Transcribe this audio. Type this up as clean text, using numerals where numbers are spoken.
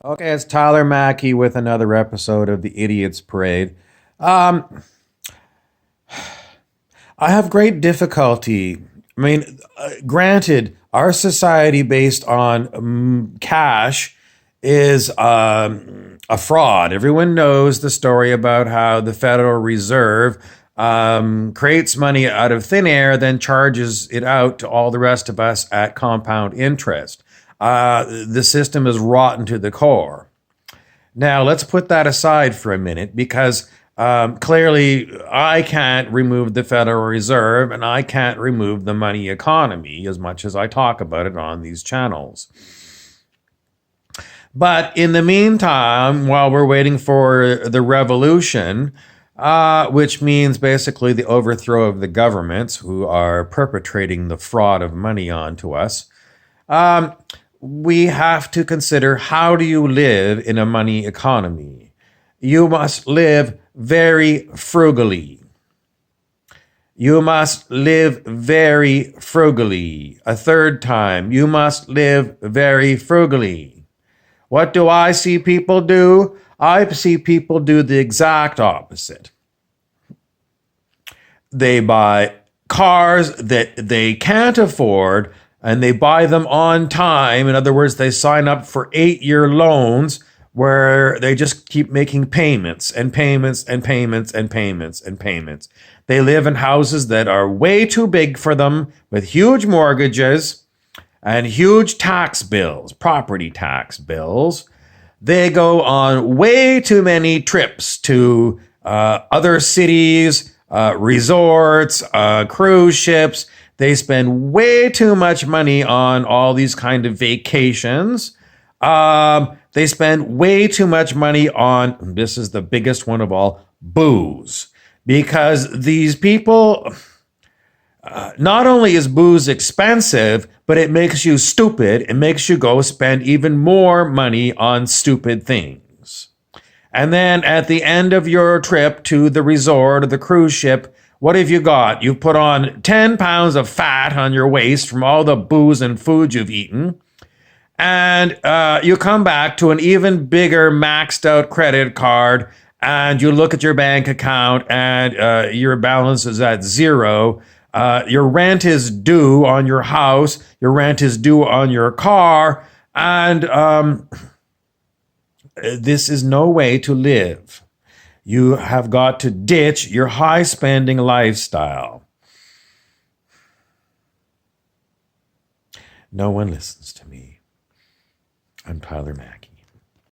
Okay, it's Tyler Maki with another episode of the Idiots Parade. Um, I have great difficulty. Granted, our society based on cash is a fraud. Everyone knows the story about how the Federal Reserve creates money out of thin air, then charges it out to all the rest of us at compound interest. The system is rotten to the core. Now, let's put that aside for a minute because clearly I can't remove the Federal Reserve and I can't remove the money economy as much as I talk about it on these channels. But in the meantime, while we're waiting for the revolution, which means basically the overthrow of the governments who are perpetrating the fraud of money onto us, um, we have to consider how do you live in a money economy? You must live very frugally. You must live very frugally. A third time, you must live very frugally. What do I see people do? I see people do the exact opposite. They buy cars that they can't afford and they buy them on time. In other words, they sign up for 8-year loans where they just keep making payments and payments and payments and payments and payments. They live in houses that are way too big for them with huge mortgages and huge tax bills, property tax bills. They go on way too many trips to other cities, resorts, cruise ships. They spend way too much money on all these kind of vacations. They spend way too much money on, this is the biggest one of all, booze. Because these people, not only is booze expensive, but it makes you stupid. It makes you go spend even more money on stupid things. And then at the end of your trip to the resort or the cruise ship, what have you got? You've put on 10 pounds of fat on your waist from all the booze and food you've eaten. And you come back to an even bigger maxed out credit card and you look at your bank account and your balance is at zero. Your rent is due on your house. Your rent is due on your car. And this is no way to live. You have got to ditch your high spending lifestyle. No one listens to me. I'm Tyler Mack.